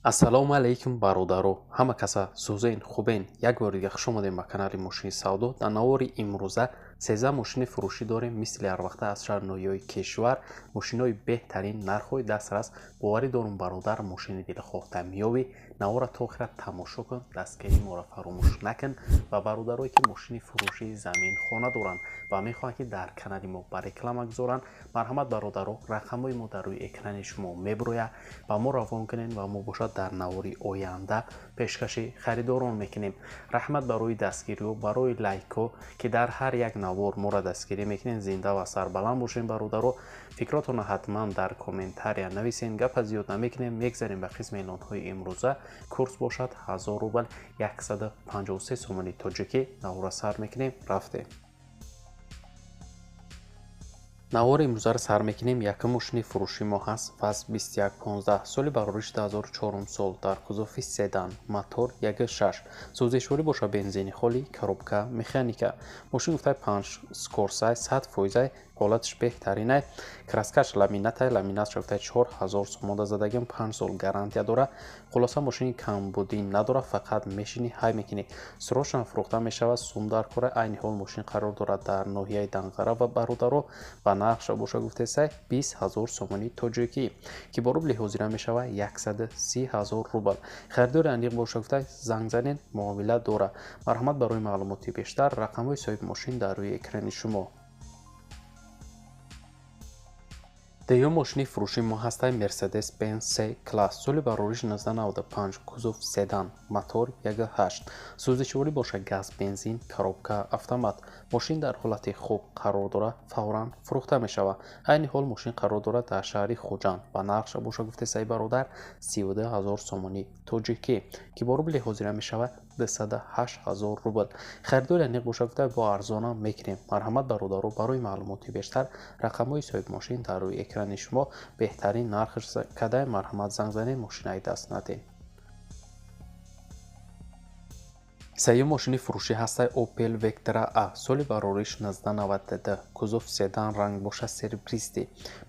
ассалому алайкум бародаро, ҳама каса сӯзен хубен. Як бори дига хуш омадем ба канали Мошини Савдо. Дар навори имрӯза 13 мошини фурӯшӣ дорем. Мисли ҳар вақта аз шаҳри ноҳияи кишвар мошинои беҳтарин нархҳои дастрас. боварӣ дорум бародар, мошини дилхоҳта меёбӣ. Навора то охира тамошо кун, дастгирии моро фаромӯш накун. Ва бародарое ки мошини фурӯшии замин хона доранд ва мехоҳанд ки дар канали мо ба реклама гузоранд, марҳамат бародаро, рақамҳои мо дар рӯи экрани шумо мебурояд. ба мо равон кунед ва мо бошад дар навори оянда пешкаши харидорон мекунем. раҳмат барои дастгириҳо, барои лайкҳо ки дар ҳар як навор моро дастгирӣ мекунед. Зинда ва сарбаланд бошем бародаро. фикротонро ҳатман дар комментария нависен. гапа зиёд намекунем, мегзарем ба қисми эълонҳои имрӯза. курс бошад 1000 рубл, 153 сомони тоҷикӣ. навора сар мекунем, рафтем. навори имрӯзаро сар мекунем. Якум мошини фурӯши мо ҳаст. ФАЗ 2115, соли барориши 2004 сол, дар кузофи седан, мотор 1.6, сӯзишворӣ боша бензини холӣ, коробка механика. мошин гуфтай 5 скорсай, 100%, ҳолатиш беҳтаринай. краскаш ламинатай, ламинатша гуфтай 4000 сом задагим, 5 сол гарантия дора. хулоса мошини камбудӣ надора, фақат мешини ҳай мекунӣ. срочно фурӯхта мешавад, сум дар кора. айни ҳол мошин қарор дорад дар ноҳияи Данғара ва бародаро. ба нархша боша гуфтесай 20000 сомони тоҷикӣ ки бо рубли ҳозира мешавад 130000 рубл. харидори аниқ боша гуфтай занг занед, муомила дора. марҳамат барои маълумоти бештар, рақамҳои соҳиби мошин дар рӯи экрани шумо. деюм мошини фурӯши мо ҳастай Mercedes Benz C-Class, соли барориш 1995, кузов седан, мотор 1.8, сӯзишворӣ боша газ, бензин, коробка автомат. мошин дар ҳолати хуб қарор дора, фавран фурӯхта мешавад. айни ҳол мошин қарор дорад дар шаҳри Хуҷанд. ба нархша боша гуфтесай бародар 32000 сомони тоҷикӣ ки бо рубли ҳозира мешавад 208000 рубл. харидори аниқ боша гуфтай бо арзона мекунем. марҳамат бародаро, барои маълумоти бештар, рақамҳои соҳиби мошин дар рӯи экрани шумо. беҳтарин нархш кадай, марҳамат занг занед, мошинаи даст надем. сеюм мошини фурӯшӣ ҳастай Opel Vectra A, соли барориш 1992, кузов седан, ранг боша серебристӣ,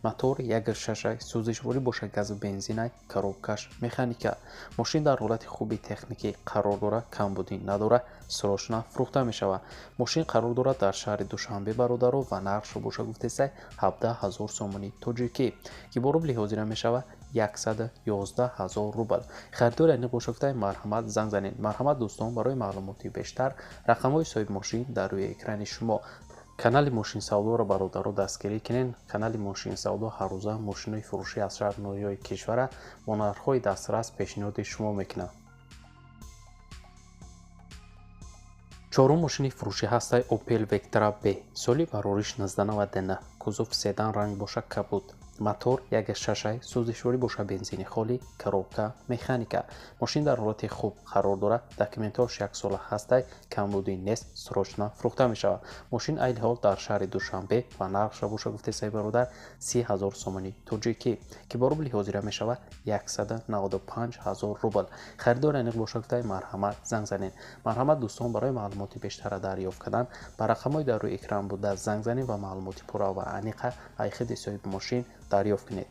мотор 1.6, сӯзишворӣ боша газу бензинай, коробкаш механика. мошин дар ҳолати хуби техникӣ қарор дора, камбудӣ надора, срочно фурӯхта мешавад. мошин қарор дорад дар шаҳри Душанбе бародаро ва нархшо боша гуфтесай 17000 сомони тоҷикӣ ки бо рубли ҳозира мешавад 111000 рубл. харидори аниқ боша гуфтай марҳамат занг занед. марҳамат дӯстон, барои маълумоти бештар, рақамҳои соҳиби мошин дар рӯи экрани шумо. канали Мошини Савдоро бародаро дастгирӣ кунед. канали Мошини Савдо ҳаррӯза мошинои фурӯшӣ аз шаҳри ноҳияи кишвара бо нархҳои дастрас пешниҳоди шумо мекунад. чорум мошини фурӯшӣ ҳастай Opel Vectra B, соли барориш 1999, кузов седан, ранг боша кабуд, мотор 1.6, сӯзишворӣ боша бензини холӣ, коробка механика. мошин дар ҳолати хуб қарор дорад, документҳош 1 сола ҳастай, камбудӣ нест, срочно фурӯхта мешавад. мошин айни ҳол дар шаҳри Душанбе ва нархша боша гуфтесай бародар 30000 сомони тоҷикӣ ки бо рубли ҳозира мешавад 195000 рубл. харидори аниқ боша гуфтай марҳамат занг занед. марҳамат дӯстон, барои маълумоти бештара дарёфт кардан ба рақамҳои дар рӯи экран буда занг занед ва маълумоти пурра ва аниқа аз худи соҳиби мошин дарёфт кунед.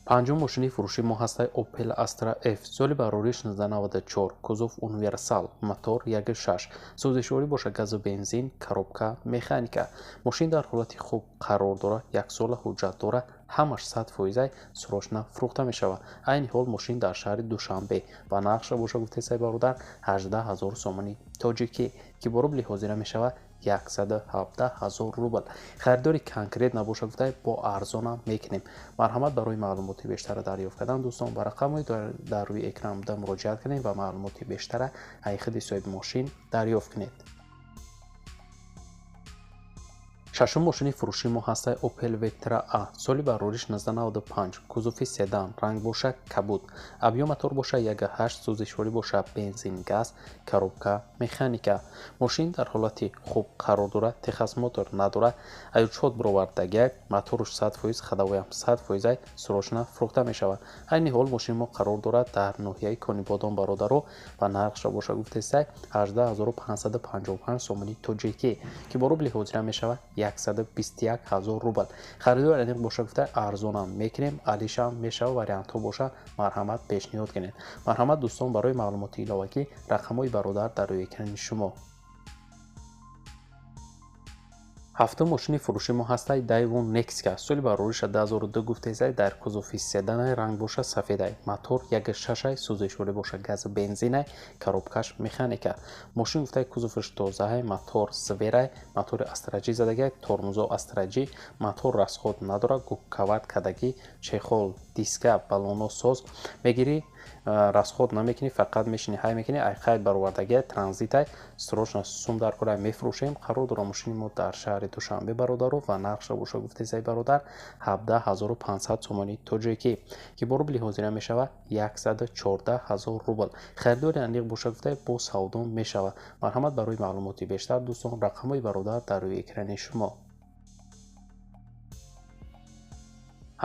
панҷум мошини фурӯши мо ҳастай Opel Astra F, соли барориш 1994, кузов универсал, мотор 1.6, сӯзишворӣ боша газу бензин, коробка механика. мошин дар ҳолати хуб қарор дора, 1 сола ҳуҷҷат дора, ҳамаш 100%, срочно фурӯхта мешавад. айни ҳол мошин дар шаҳри Душанбе ва нархша боша гуфтесай бародар 18000 сомони тоҷикӣ ки бо рубли ҳозира мешавад 117000 рубл. харидори конкрет набоша гуфтай бо арзона мекунем. марҳамат барои маълумоти бештара дарёфт кардан дӯстон ба рақамҳои дар рӯи экран буда муроҷиат кунед ва маълумоти бештара аз худи соҳиби мошин дарёфт кунед. шашум мошини фурӯши мо ҳастай Opel Vectra A, соли барориш 1995, кузофи седан, ранг боша кабуд, абъём мотор боша 1.8, сӯзишворӣ боша бензин, газ, коробка механика. мошин дар ҳолати хуб қарор дорад, техас мотор надора, аёчҳот бировардагиак, моторуш 100%, ходовоям 100%, срочно фурӯхта мешавад. айни ҳол мошин мо қарор дорад дар ноҳияи Конибодон бародаро ва нархша боша гуфтесай 18555 сомони тоҷикӣ ки бо рубли ҳозира мешавад 121000 рубл. Харидори аниқ боша гуфта арзонам мекунем, алишам мешава, вариантҳо боша марҳамат пешниҳод кунед. Марҳамат дӯстон, барои маълумоти иловагӣ рақамҳои бародар дар рӯи экрани шумо. ҳафтум мошини фурӯши мо ҳастай Daewoo Nexia. Соли барориша 2002 гуфтезай, дар кузуфи седанай, ранг боша сафедай, мотор 1.6 сӯзишворӣ боша гази бензинай, коробкаш механика. Мошин гуфтай кузуфаш тозаай, мотор зверай, мотори астраҷӣ задагай, тормозо астраҷӣ, мотор расход надорад, гуккават кадагӣ, чехол диска балоно соз мегирӣ, расход намекунӣ, фақат мешини ҳай мекунӣ, айқайд баровардагия транзитай, срочно сум дар кора мефурӯшем. қарор дорам мошини мо дар шаҳри Душанбе бародару ва нархша боша гуфтезай бародар 17500 сомони тоҷикӣ ки бо рубли ҳозира мешава 114000 рубл. Харидори аниқ боша гуфтай бо савдо мешава. марҳамат барои маълумоти бештар дӯстон, рақамҳои бародар дар рӯи экрани шумо.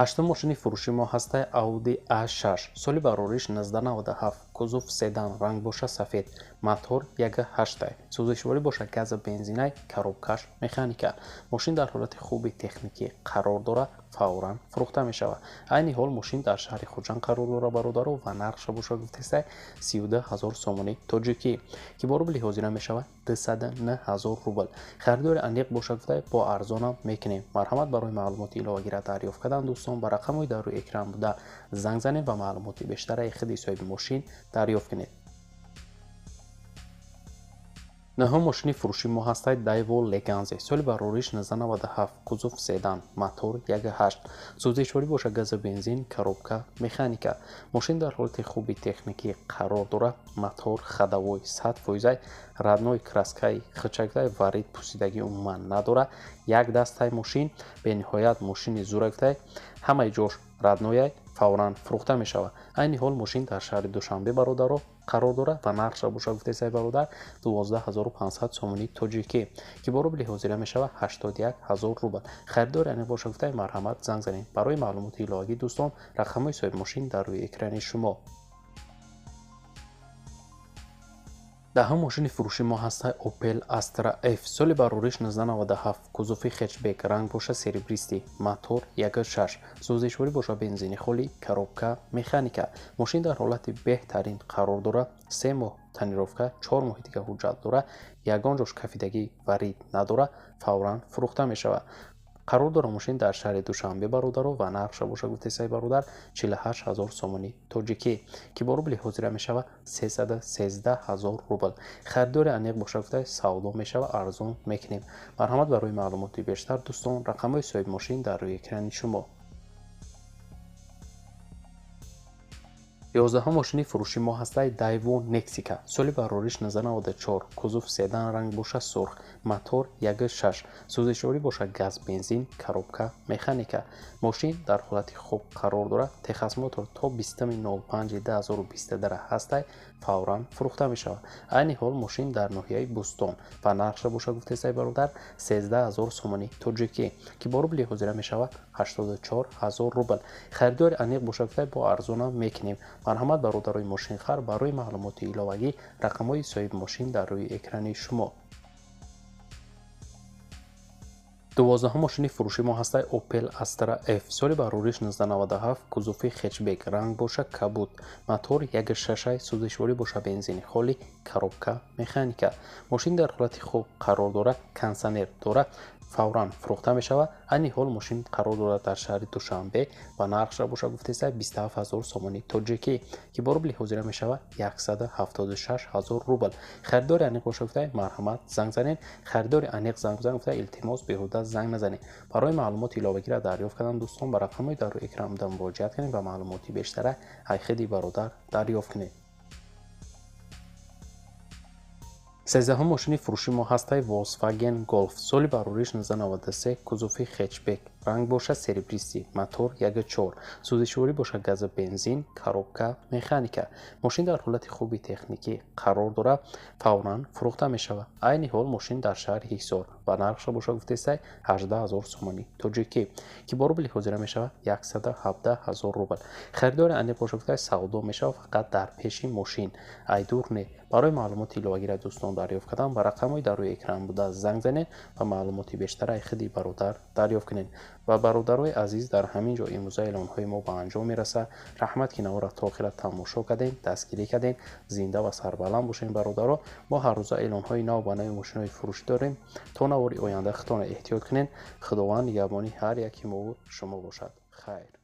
ҳаштум мошини фурӯши мо ҳастай Audi A6. Соли барориш 1997, кузуф седан, ранг боша сафед, мотор 1.8, сӯзишворӣ боша газа бензинай, коробкаш механика. Мошин дар ҳолати хуби техникӣ қарор дора, фавран фурӯхта мешава. айни ҳол мошин дар шаҳри Хуҷанд қарор дора бародару ва нархша боша гуфтесай 32000 сомони тоҷикӣ ки бо рубли ҳозира мешава 209000 рубл. харидори аниқ боша гуфтай бо арзонам мекунем. марҳамат барои маълумоти иловагира дарёфт кардан дӯстон, ба рақамҳои дар рӯи экран буда занг занед ва маълумоти бештараи худи соҳиби мошин дарёфт кунед. наҳум мошини фурӯши мо ҳастай Daewoo Leganzi. соли барориш 1997, кузуф седан, мотор 1.8, сӯзишворӣ боша газа бензин, коробка механика. мошин дар ҳолати хуби техникӣ қарор дора, мотор хадавой 100%, радной краскаи хичактай варид пусидагӣ умуман надора, як дастай мошин бениҳоят мошини зӯрактай, ҳамаи ҷош раднояй, фавран фурӯхта мешава. айни ҳол мошин дар шаҳри Душанбе бародаро қарор дора ва нархша боша гуфтесай бародар 12500 сомони тоҷикӣ ки бо рубли ҳозира мешава 81000 рубл. харидори аниқ боша гуфтай марҳамат занг занед. барои маълумоти иловагӣ дӯстон, рақамҳои соҳиби мошин дар рӯи экрани шумо. даҳум мошини фурӯши мо ҳастай Opel Astra F. соли барориш 1997, кузуфи хетчбек, ранг боша серебристӣ, мотор 1.6, сӯзишворӣ боша бензини холӣ, коробка механика. мошин дар ҳолати беҳтарин қарор дора, 3 моҳ танировка, 4 моҳи дигар ҳуҷҷат дора, ягон ҷош кафидагӣ варид надора, фавран фурӯхта мешава. қарор дора мошин дар шаҳри Душанбе бародару ва нархша боша гуфтесай бародар 48000 сомони тоҷикӣ ки бо рубли ҳозира мешава 313000 рубл. харидори аниқ боша гуфтай савдо мешава, арзон мекунем. марҳамат барои маълумоти бештар дӯстон, рақамҳои соҳиби мошин дар рӯи экрани шумо. 11 мошини фурӯши мо ҳастай Daewoo Nexia. соли барориш 1994, кузуф седан, ранг боша сурх, мотор 1.6, сӯзишворӣ боша газ бензин, коробка механика. мошин дар ҳолати хуб қарор дора, техосмотр то 20.05.2022 ҳастай, фавран фурӯхта мешава. айни ҳол мошин дар ноҳияи Бустон ва нархша боша гуфтесай бародар 13000 сомони тоҷикӣ ки бо рубли ҳозира мешава 84000 рубл. харидори аниқ боша гуфтай бо арзонам мекунем. марҳамат бародарои мошинхар, барои маълумоти иловагӣ рақамҳои соҳиби мошин дар рӯи экрани шумо. 12 мошини фурӯши мо ҳастай Opel Astra F. соли барориш 1997, кузуфи хетчбек, ранг боша кабуд, мотор 1.6, сӯзишворӣ боша бензини холӣ, коробка механика. мошин дар ҳолати хуб қарор дора, кондитсионер дора, фавран фурӯхта мешава. айни ҳол мошин қарор дорад дар шаҳри Душанбе ва нархша боша гуфтесай 27000 сомони тоҷикӣ ки бо рубли ҳозира мешава 176000 рубл. харидори аниқ боша гуфтай марҳамат занг занед. харидори аниқ занг бизан гуфтай илтимос беҳуда занг назанед. барои маълумоти иловагира дарёфт кардан дӯстон, ба рақамҳои дар рӯи экран буда муроҷиат кунед ва маълумоти бештара айхиди бародар дарёфт кунед. 13 мошини фурӯши мо ҳастай Volkswagen Golf. соли барориш 1993, кузуфи хетчбек, ранг бошад серебристӣ, мотор 1.4, сӯзишворӣ бошад гази бензин, коробка механика. мошин дар ҳолати хуби техникӣ қарор дорад, фавран фурӯхта мешавад. айни ҳол мошин дар шаҳри ҳисор ва нархша бошад гуфтесай 18 000 сомонӣ тоҷикӣ, ки бо рубли ҳозира мешавад 117 000 рубл. харидори ане бошад гуфтесай савдо мешавад фақат дар пеши мошин, айдур не. барои маълумоти иловагира дӯстон дарёфт кардан ба рақамҳои дар рӯи экран буда занг занед ва маълумоти бештараи худи бародар дарёфт кунед. ва бародарои азиз, дар ҳамин ҷо имрӯза эълонҳои мо ба анҷом мерасад. раҳмат ки навора то охира тамошо кардем, дастгирӣ кардем. зинда ва сарбаланд бошем бародаро. мо ҳаррӯза эълонҳои нав ба нави мошинои фурӯшӣ дорем. то навори оянда худтонро эҳтиёт кунед. худованд нигаҳбони ҳар яки мо шумо бошад. хайр.